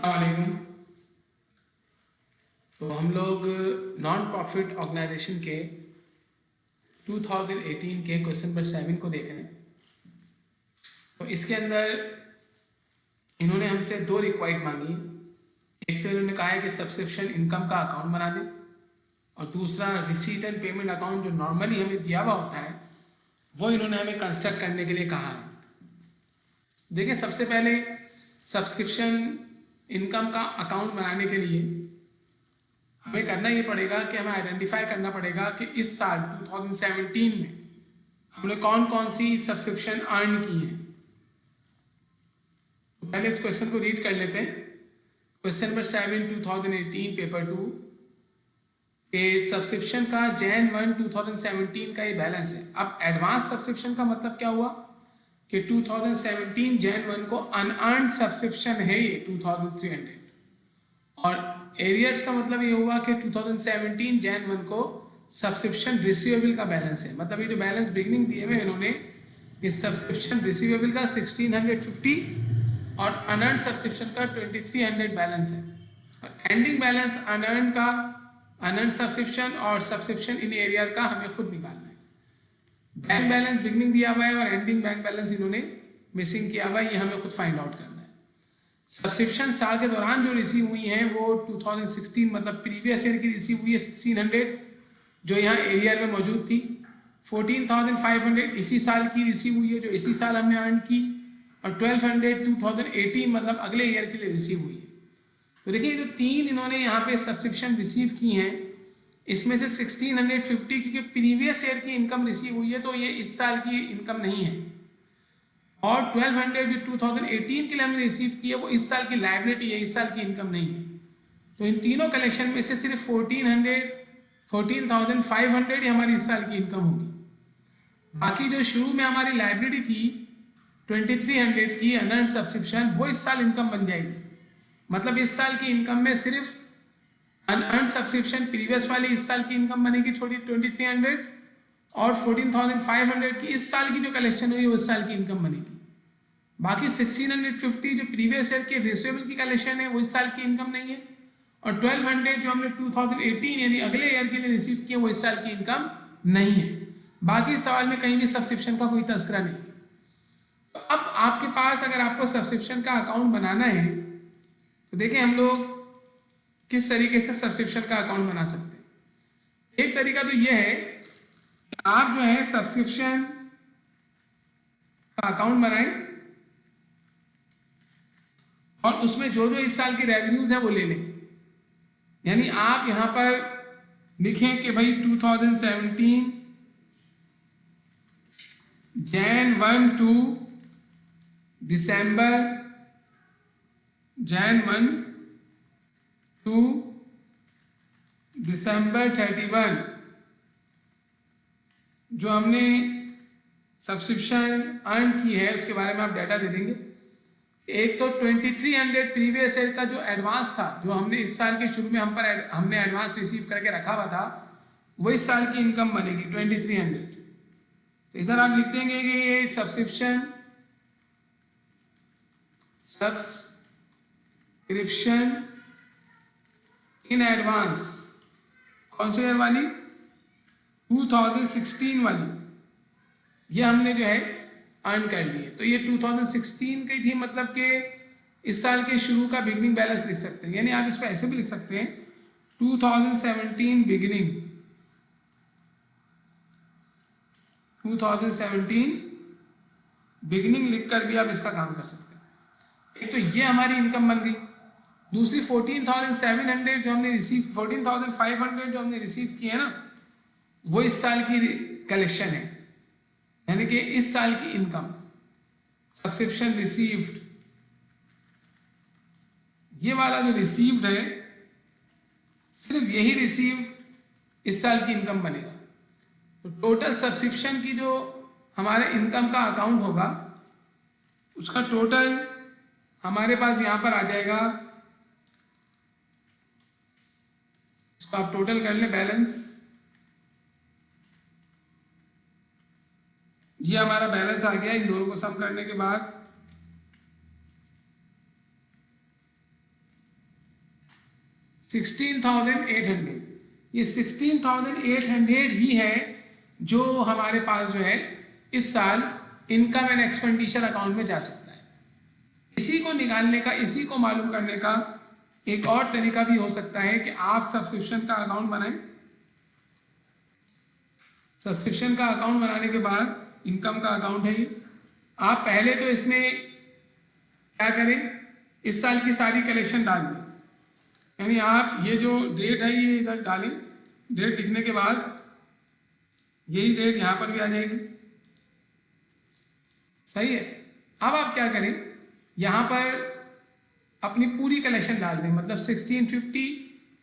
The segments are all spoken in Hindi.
अस्सलामुअलैकुम। तो हम लोग नॉन प्रॉफिट ऑर्गेनाइजेशन के 2018 के क्वेश्चन नंबर 7 को देख रहे हैं। तो इसके अंदर इन्होंने हमसे दो रिक्वायर्ड मांगी। एक तो इन्होंने कहा है कि सब्सक्रिप्शन इनकम का अकाउंट बना दें, और दूसरा रिसीट एंड पेमेंट अकाउंट जो नॉर्मली हमें दिया हुआ होता है वो इन्होंने हमें कंस्ट्रक्ट करने के लिए कहा है। देखिए, सबसे पहले सब्सक्रिप्शन इनकम का अकाउंट बनाने के लिए हमें करना ये पड़ेगा कि हमें आइडेंटिफाई करना पड़ेगा कि इस साल 2017 में हमने कौन कौन सी सब्सक्रिप्शन अर्न की है। तो पहले इस क्वेश्चन को रीड कर लेते हैं। क्वेश्चन नंबर 7 2018 पेपर 2 के सब्सक्रिप्शन का Jan 1 2017 का ये बैलेंस है। अब एडवांस सब्सक्रिप्शन का मतलब क्या हुआ कि 2017 Jan 1 को अनअर्न्ड सब्सक्रिप्शन है ये 2300, और एरियर्स का मतलब ये हुआ कि 2017 Jan 1 को सब्सक्रिप्शन रिसीवेबल का बैलेंस है। मतलब ये जो बैलेंस बिगनिंग दिए हुए इन्होंने, ये सब्सक्रिप्शन रिसीवेबल का 1650 और अनअर्न्ड सब्सक्रिप्शन का 2300 बैलेंस है। और एंडिंग बैलेंस अनअर्न्ड का, अनअर्न्ड सब्सक्रिप्शन और सब्सक्रिप्शन इन एरियर का हमें खुद निकालना है। बैंक बैलेंस बिगनिंग दिया हुआ है और एंडिंग बैंक बैलेंस इन्होंने मिसिंग किया हुआ है, ये हमें खुद फाइंड आउट करना है। सब्सक्रिप्शन साल के दौरान जो रिसीव हुई हैं वो 2016 मतलब प्रीवियस ईयर की रिसीव हुई है 1600, जो यहाँ एरियर में मौजूद थी। 14,500 इसी साल की रिसीव हुई है जो इसी साल हमने अर्न की, और 1200 2018 मतलब अगले ईयर के लिए रिसीव हुई है। तो देखिए, जो तीन इन्होंने यहाँ पे सब्सक्रिप्शन रिसीव की हैं, इसमें से 1650 क्योंकि प्रीवियस ईयर की इनकम रिसीव हुई है तो ये इस साल की इनकम नहीं है, और 1200 जो 2018 के लिए हमने रिसीव की है वो इस साल की लायबिलिटी है, इस साल की इनकम नहीं है। तो इन तीनों कलेक्शन में से सिर्फ 14,500 ही हमारी इस साल की इनकम होगी। बाकी जो शुरू में हमारी लायबिलिटी थी 2300 की अनअर्न्ड सब्सक्रिप्शन, वो इस साल इनकम बन जाएगी। मतलब इस साल की इनकम में सिर्फ अनअर्न्ड सब्सक्रिप्शन प्रीवियस वाली इस साल की इनकम बनेगी 2300, और 14,500 की इस साल की जो कलेक्शन हुई वो इस साल की इनकम बनेगी। बाकी 1650 जो प्रीवियस ईयर के रिसीवेबल की कलेक्शन है वो इस साल की इनकम नहीं है, और 1200 जो हमने 2018 यानी अगले ईयर के लिए रिसीव किए वो इस साल की इनकम नहीं है। बाकी सवाल में कहीं भी सब्सक्रिप्शन का कोई तस्करा नहीं है। तो अब आपके पास अगर आपको सब्सक्रिप्शन का अकाउंट बनाना है तो देखिए हम लोग किस तरीके से सब्सक्रिप्शन का अकाउंट बना सकते हैं। एक तरीका तो यह है कि आप जो है सब्सक्रिप्शन का अकाउंट बनाएं और उसमें जो जो इस साल की रेवेन्यूज है वो ले लें। यानी आप यहां पर लिखें कि भाई 2017 Jan 1 to December, Jan 1 to December 31 जो हमने सब्सक्रिप्शन अर्न की है उसके बारे में आप डाटा दे देंगे। एक तो 2300 प्रीवियस ईयर का जो एडवांस था, जो हमने इस साल के शुरू में हमने एडवांस रिसीव करके रखा हुआ था, वो इस साल की इनकम बनेगी 2300। तो इधर आप लिख देंगे कि ये सब्सक्रिप्शन इन एडवांस कौन से ईयर वाली, 2016 वाली, ये हमने जो है अर्न कर ली है। तो ये 2016 की थी, मतलब कि इस साल के शुरू का बिगनिंग बैलेंस लिख सकते हैं। यानी आप इसको ऐसे भी लिख सकते हैं 2017 बिगनिंग, 2017 बिगनिंग लिखकर भी आप इसका काम कर सकते हैं। एक तो ये हमारी इनकम बन गई। दूसरी 14,700 जो हमने रिसीव, 14,500 जो हमने रिसीव किए हैं ना, वो इस साल की कलेक्शन है, यानी कि इस साल की इनकम सब्सक्रिप्शन रिसीव्ड। ये वाला जो रिसीव्ड है, सिर्फ यही रिसीव्ड इस साल की इनकम बनेगा। तो टोटल सब्सक्रिप्शन की जो हमारे इनकम का अकाउंट होगा उसका टोटल हमारे पास यहां पर आ जाएगा। इसको आप टोटल कर लें बैलेंस, ये हमारा बैलेंस आ गया। इन दोनों को सम करने के बाद 16,800, ये 16,800 ही है जो हमारे पास जो है इस साल इनकम एंड एक्सपेंडिचर अकाउंट में जा सकता है। इसी को निकालने का, इसी को मालूम करने का एक और तरीका भी हो सकता है कि आप सब्सक्रिप्शन का अकाउंट बनाएं। सब्सक्रिप्शन का अकाउंट बनाने के बाद इनकम का अकाउंट है ये, आप पहले तो इसमें क्या करें, इस साल की सारी कलेक्शन डाल दें। यानी आप ये जो डेट है ये इधर डालें, डेट लिखने के बाद यही डेट यहाँ पर भी आ जाएगी, सही है। अब आप क्या करें, यहाँ पर अपनी पूरी कलेक्शन डाल दें, मतलब 1650,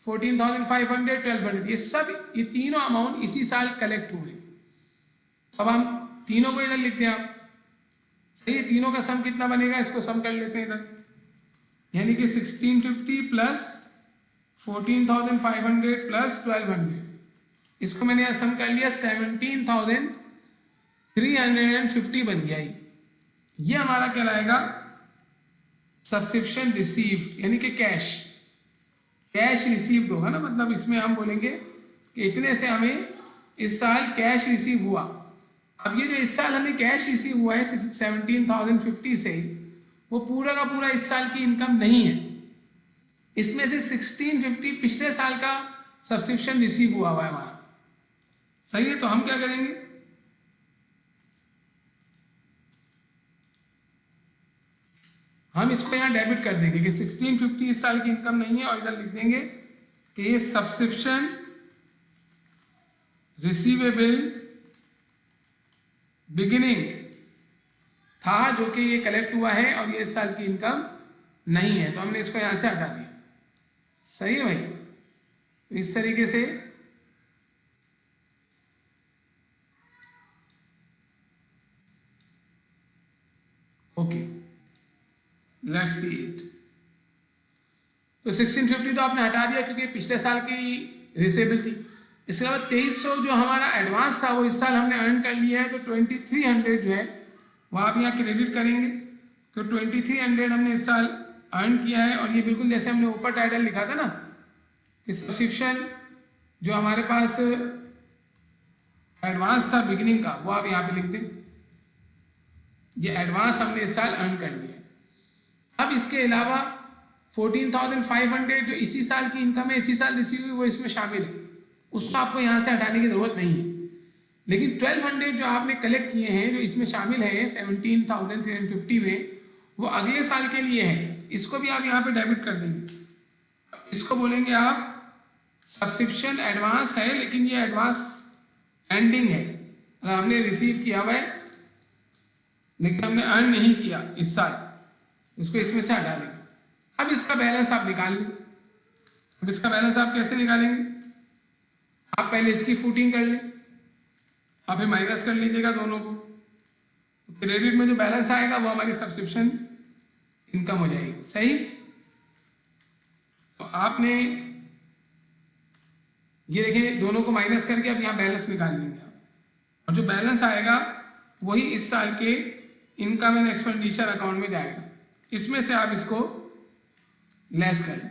14,500, 1200, ये सब, ये तीनों अमाउंट इसी साल कलेक्ट हुए। अब हम तीनों को इधर लिख दें आप, सही है। तीनों का सम कितना बनेगा, इसको सम कर लेते हैं इधर, यानी कि 1650 प्लस 14,500 प्लस 1200, इसको मैंने यहाँ सम कर लिया, 17,350 बन गया। ये हमारा कहलाएगा सब्सक्रिप्शन रिसीव्ड, यानी कि कैश रिसीव्ड होगा ना, मतलब इसमें हम बोलेंगे कि इतने से हमें इस साल कैश रिसीव हुआ। अब ये जो इस साल हमें कैश रिसीव हुआ है 17,050 से, वो पूरा का पूरा इस साल की इनकम नहीं है। इसमें से 1650 पिछले साल का सब्सक्रिप्शन रिसीव हुआ है हमारा, सही है। तो हम क्या करेंगे, हम इसको यहाँ डेबिट कर देंगे कि 1650 इस साल की इनकम नहीं है, और इधर लिख देंगे कि ये सब्सक्रिप्शन रिसीवेबल बिगिनिंग था, जो कि ये कलेक्ट हुआ है और ये इस साल की इनकम नहीं है, तो हमने इसको यहाँ से हटा दिया, सही है भाई। तो इस तरीके से ओके, लेट्स सी इट। तो 1650 तो आपने हटा दिया क्योंकि पिछले साल की रिसीवेबल थी। इसके अलावा 2300 जो हमारा एडवांस था वो इस साल हमने अर्न कर लिया है, तो 2300 जो है वो आप यहाँ क्रेडिट करेंगे। तो 2300 हमने इस साल अर्न किया है, और ये बिल्कुल जैसे हमने ऊपर टाइटल लिखा था ना कि सब्सक्रिप्शन जो हमारे पास एडवांस था बिगिनिंग का, वो आप यहाँ पे लिख दें, ये एडवांस हमने इस साल अर्न कर लिया है। अब इसके अलावा 14,500 जो इसी साल की इनकम है, इसी साल रिसीव हुई, वो इसमें शामिल है, उसको आपको यहाँ से हटाने की ज़रूरत नहीं है। लेकिन 1200 जो आपने कलेक्ट किए हैं, जो इसमें शामिल है 17,350 में, वो अगले साल के लिए है, इसको भी आप यहाँ पे डेबिट कर देंगे। इसको बोलेंगे आप सब्सक्रिप्शन एडवांस है, लेकिन ये एडवांस एंडिंग है, और हमने रिसीव किया हुआ है लेकिन हमने अर्न नहीं किया इस साल, इसको इसमें से हटा देंगे। अब इसका बैलेंस आप निकाल लें। अब इसका बैलेंस आप कैसे निकालेंगे, आप पहले इसकी फुटिंग कर लें, आप फिर माइनस कर लीजिएगा दोनों को, क्रेडिट में जो बैलेंस आएगा वो हमारी सब्सक्रिप्शन इनकम हो जाएगी, सही। तो आपने ये देखें, दोनों को माइनस करके अब यहाँ बैलेंस निकाल लेंगे आप, और जो बैलेंस आएगा वही इस साल के इनकम एंड एक्सपेंडिचर अकाउंट में जाएगा। इसमें से आप इसको लेस करें,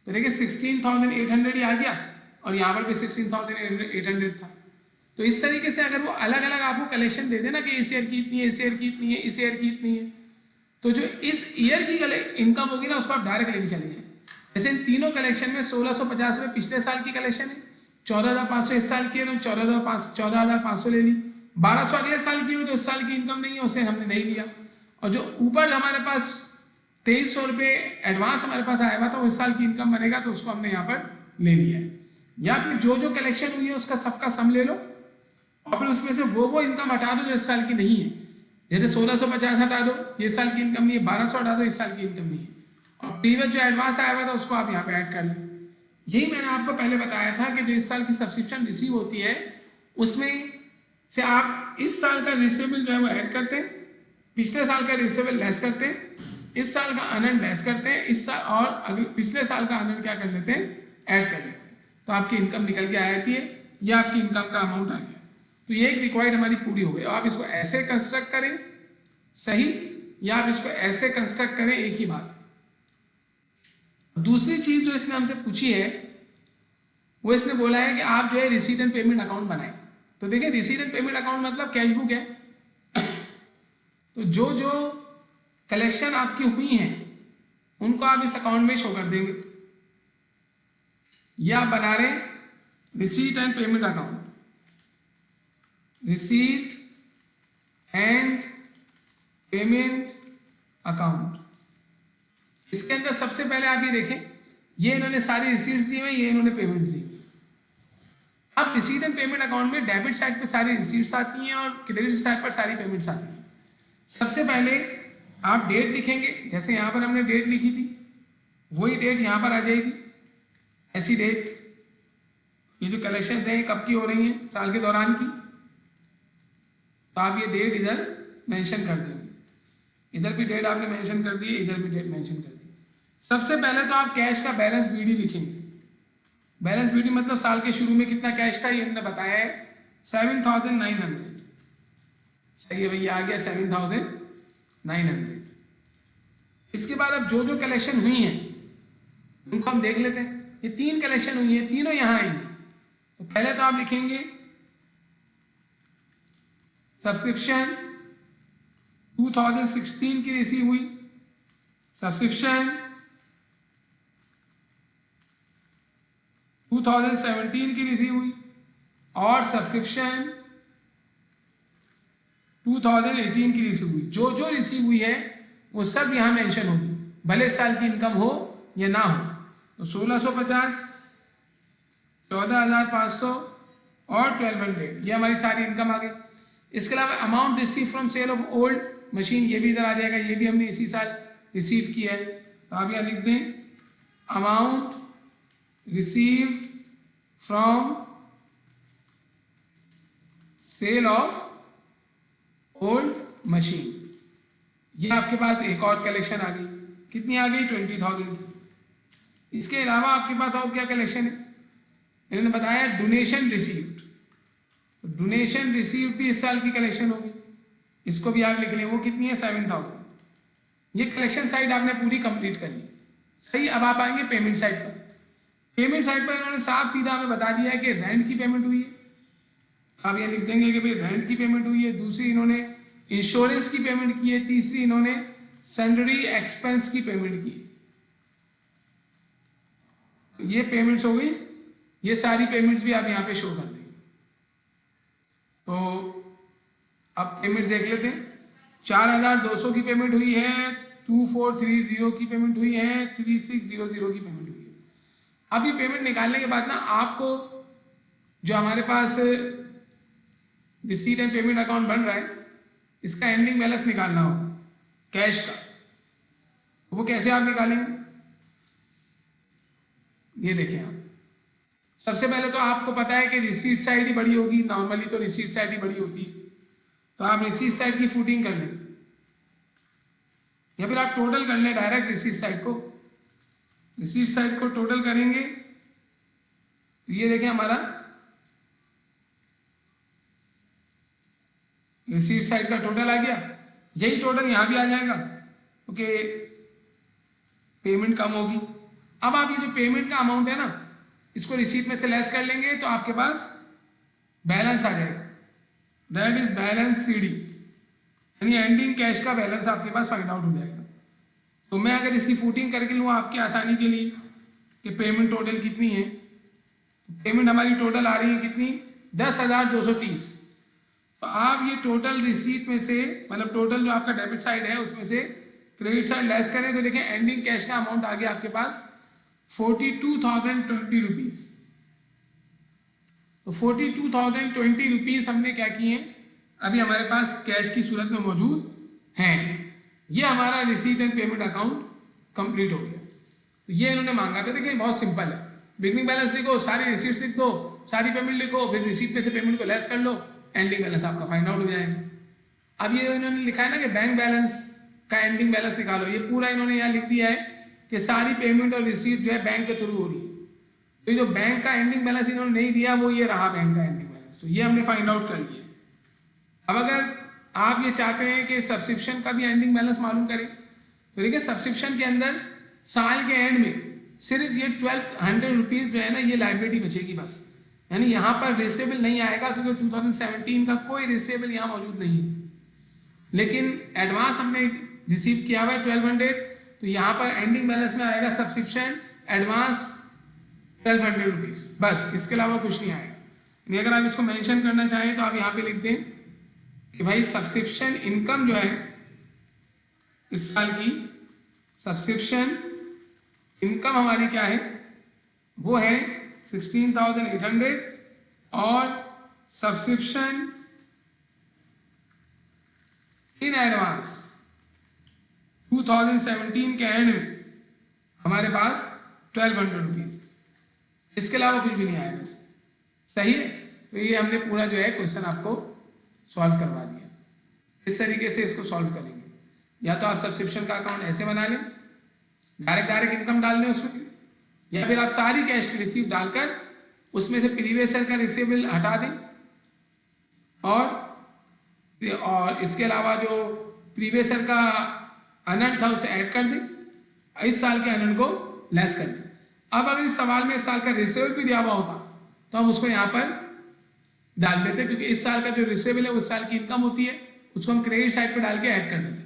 तो देखिए 16,800 ही आ गया, और यहाँ पर भी 16,800 था। तो इस तरीके से अगर वो अलग अलग आपको कलेक्शन दे देना कि इस ईयर की इतनी है, इस ईयर की इतनी है, इस ईयर की इतनी है, तो जो इस ईयर की इनकम होगी ना, उसको आप डायरेक्ट लेके चले जाए। जैसे इन तीनों कलेक्शन में 1650 में पिछले साल की कलेक्शन है, 14,500 इस साल की है, तो 14,500 ले ली, 1200 अगले साल की हो, जो इस साल की इनकम नहीं है उसे हमने नहीं लिया, और जो ऊपर हमारे पास 2300 रुपये एडवांस हमारे पास आया हुआ था, वो इस साल की इनकम बनेगा, तो उसको हमने यहाँ पर ले लिया है। या फिर जो जो कलेक्शन हुई है उसका सबका सम ले लो, और फिर उसमें से वो इनकम हटा दो जो इस साल की नहीं है। जैसे 1650 हटा दो, ये साल की इनकम नहीं है, 1200 हटा दो, इस साल की इनकम नहीं है, और प्रीवियस जो एडवांस आया हुआ था उसको आप यहाँ पे ऐड कर लें। यही मैंने आपको पहले बताया था कि जो इस साल की सब्सक्रिप्शन रिसीव होती है, उसमें से आप इस साल का रिसीवेबल जो है वो ऐड करते हैं, पिछले साल का रिसीवेबल लेस करते हैं, इस साल का अनर्न लेस करते हैं, इस साल और अगले पिछले साल का अनर्न क्या कर लेते हैं, ऐड कर लेते हैं, तो आपकी इनकम निकल के आ जाती है, या आपकी इनकम का अमाउंट आ गया। तो ये एक रिक्वायर्ड हमारी पूरी हो गई। आप इसको ऐसे कंस्ट्रक्ट करें, सही, या आप इसको ऐसे कंस्ट्रक्ट करें, एक ही बात। दूसरी चीज जो इसने हमसे पूछी है वो इसने बोला है कि आप जो है रिसीट एंड पेमेंट अकाउंट बनाएं। तो देखिए रिसीट एंड पेमेंट अकाउंट मतलब कैश बुक है। तो जो जो कलेक्शन आपकी हुई हैं उनको आप इस अकाउंट में शो कर देंगे। या आप बना रहे receipt and payment account, receipt and payment account. इसके अंदर सबसे पहले आप ये देखें, ये इन्होंने सारी रिसीट्स दी हुई, ये इन्होंने पेमेंट्स दी। अब रिसीट एंड पेमेंट अकाउंट में डेबिट साइड पे सारी रिसीट्स आती हैं और क्रेडिट साइड पर सारी पेमेंट्स आती हैं। सबसे पहले आप डेट लिखेंगे, जैसे यहाँ पर हमने डेट लिखी थी वही डेट यहाँ पर आ जाएगी। ऐसी डेट, ये जो कलेक्शंस हैं कब की हो रही हैं, साल के दौरान की, तो आप ये डेट इधर मेंशन कर देंगे। इधर भी डेट आपने मेंशन कर दी, इधर भी डेट मेंशन कर दी। सबसे पहले तो आप कैश का बैलेंस बीडी लिखेंगे। बैलेंस बीडी मतलब साल के शुरू में कितना कैश था, ये उन्होंने बताया है 7,900। सही है भैया, आ गया 7,900। इसके बाद अब जो जो कलेक्शन हुई हैं उनको हम देख लेते हैं। ये 3 कलेक्शन हुई है, तीनों यहाँ आएंगे। तो पहले तो आप लिखेंगे सब्सक्रिप्शन 2016 की रिसीव हुई, सब्सक्रिप्शन 2017 की रिसीव हुई और सब्सक्रिप्शन 2018 की रिसीव हुई। जो जो रिसीव हुई है वो सब यहाँ मेंशन होगी, भले साल की इनकम हो या ना हो। तो 1650, 14,500 और 1200, ये हमारी सारी इनकम आ गई। इसके अलावा amount receive from sale of old machine, ये भी इधर आ जाएगा, ये भी हमने इसी साल रिसीव किया है। तो आप यहाँ लिख दें amount received from sale of old machine. ये आपके पास एक और कलेक्शन आ गई, कितनी आ गई 20,000 की। इसके अलावा आपके पास और क्या कलेक्शन है, इन्होंने बताया डोनेशन रिसीव्ड। डोनेशन रिसीव्ड भी इस साल की कलेक्शन होगी, इसको भी आप लिख लें, वो कितनी है 7,000। ये कलेक्शन साइड आपने पूरी कंप्लीट कर ली। सही, अब आप आएंगे पेमेंट साइड पर। पेमेंट साइड पर इन्होंने साफ सीधा हमें बता दिया है कि रेंट की पेमेंट हुई है। आप ये लिख देंगे कि भाई रेंट की पेमेंट हुई है। दूसरी इन्होंने इंश्योरेंस की पेमेंट की है। तीसरी इन्होंने सन्ड्री एक्सपेंस की पेमेंट की। ये पेमेंट्स हो गई, ये सारी पेमेंट्स भी आप यहाँ पे शो कर देंगे। तो अब पेमेंट देख लेते हैं। 4,200 की पेमेंट हुई है, 2,430 की पेमेंट हुई है, 3,600 की पेमेंट हुई है। अब ये पेमेंट निकालने के बाद ना आपको जो हमारे पास रिसीट एंड पेमेंट अकाउंट बन रहा है, इसका एंडिंग बैलेंस निकालना हो कैश का। वो कैसे आप निकालेंगे, ये देखें आप। सबसे पहले तो आपको पता है कि रिसीट साइड ही बड़ी होगी, नॉर्मली तो रिसीट साइड ही बड़ी होती है। तो आप रिसीट साइड की फुटिंग कर लें या फिर आप टोटल कर लें डायरेक्ट रिसीट साइड को। रिसीट साइड को टोटल करेंगे तो ये देखें हमारा रिसीट साइड का टोटल आ गया। यही टोटल यहाँ भी आ जाएगा क्योंकि पेमेंट कम होगी। अब आप ये जो पेमेंट का अमाउंट है ना, इसको रिसीट में से लेस कर लेंगे तो आपके पास बैलेंस आ जाएगा। दैट इज बैलेंस सीडी, यानी एंडिंग कैश का बैलेंस आपके पास फाइंड आउट हो जाएगा। तो मैं अगर इसकी फुटिंग करके लूँ आपकी आसानी के लिए कि पेमेंट टोटल कितनी है, पेमेंट हमारी टोटल आ रही है कितनी 10,230। तो आप ये टोटल रिसीट में से, मतलब टोटल जो आपका डेबिट साइड है उसमें से क्रेडिट साइड लेस करें तो देखें एंडिंग कैश का अमाउंट आ गया आपके पास 42,020 रुपीज। तो 42,020 रुपीज हमने क्या किए, अभी हमारे पास कैश की सूरत में मौजूद हैं। ये हमारा receipt and payment account complete हो गया। तो ये इन्होंने मांगा था। देखिए बहुत सिंपल है, बिगनिंग बैलेंस लिखो, सारी रिसीट्स लिख दो, सारी पेमेंट लिखो, फिर रिसीट में से पेमेंट को लेस कर लो, एंडिंग बैलेंस आपका फाइंड आउट हो जाएगा। अब ये इन्होंने लिखा है ना कि बैंक बैलेंस का एंडिंग बैलेंस निकालो, ये पूरा इन्होंने यहाँ लिख दिया है कि सारी पेमेंट और रिसीट जो है बैंक के थ्रू हो रही है। तो जो बैंक का एंडिंग बैलेंस इन्होंने नहीं दिया वो ये रहा बैंक का एंडिंग बैलेंस, तो ये हमने फाइंड आउट कर लिया। अब अगर आप ये चाहते हैं कि सब्सक्रिप्शन का भी एंडिंग बैलेंस मालूम करें तो देखिए सब्सक्रिप्शन के अंदर साल के एंड में सिर्फ ये 1200 रुपीज़ जो है ना ये लाइबिलिटी बचेगी बस, यानी यहाँ पर रिसीवेबल नहीं आएगा क्योंकि 2017 का कोई रिसीवेबल यहाँ मौजूद नहीं है। लेकिन एडवांस हमने रिसीव किया हुआ है 1200, तो यहाँ पर एंडिंग बैलेंस में आएगा सब्सक्रिप्शन एडवांस 1200 रुपीज़, बस इसके अलावा कुछ नहीं आएगा। नहीं, अगर आप इसको मेंशन करना चाहें तो आप यहाँ पे लिख दें कि भाई सब्सक्रिप्शन इनकम जो है इस साल की सब्सक्रिप्शन इनकम हमारी क्या है, वो है 16,800 और सब्सक्रिप्शन इन एडवांस 2017 के एंड में हमारे पास 1200 रुपीज़, इसके अलावा कुछ भी नहीं आएगा। सही है, तो ये हमने पूरा जो है क्वेश्चन आपको सॉल्व करवा दिया। इस तरीके से इसको सॉल्व करेंगे, या तो आप सब्सक्रिप्शन का अकाउंट ऐसे बना लें, डायरेक्ट इनकम डाल दें उसमें, या फिर आप सारी कैश रिसीव डालकर उसमें से प्रीवियस ईयर का रिसीवेबल हटा दें और इसके अलावा जो प्रीवियस ईयर का अनंत था उसे ऐड कर दें, इस साल के अनंत को लेस कर दें। अब अगर इस सवाल में इस साल का रिसीवेबल भी दिया हुआ होता तो हम उसको यहाँ पर डाल देते, क्योंकि इस साल का जो रिसीवेबल है उस साल की इनकम होती है, उसको हम क्रेडिट साइड पर डाल के ऐड कर देते।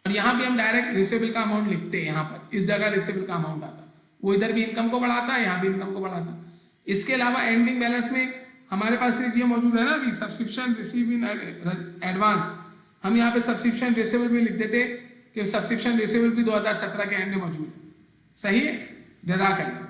और यहाँ भी हम डायरेक्ट रिसीवेबल का अमाउंट लिखते हैं, यहाँ पर इस जगह रिसीवेबल का अमाउंट आता, वो इधर भी इनकम को बढ़ाता है, यहाँ भी इनकम को बढ़ाता। इसके अलावा एंडिंग बैलेंस में हमारे पास सिर्फ ये मौजूद है ना अभी सब्सक्रिप्शन रिसीव इन एडवांस, हम यहाँ पे सब्सक्रिप्शन रिसीवेबल भी लिख देते कि सब्सक्रिप्शन रिसीवेबल भी 2017 के एंड में मौजूद है। सही है, जज़ाकल्लाह।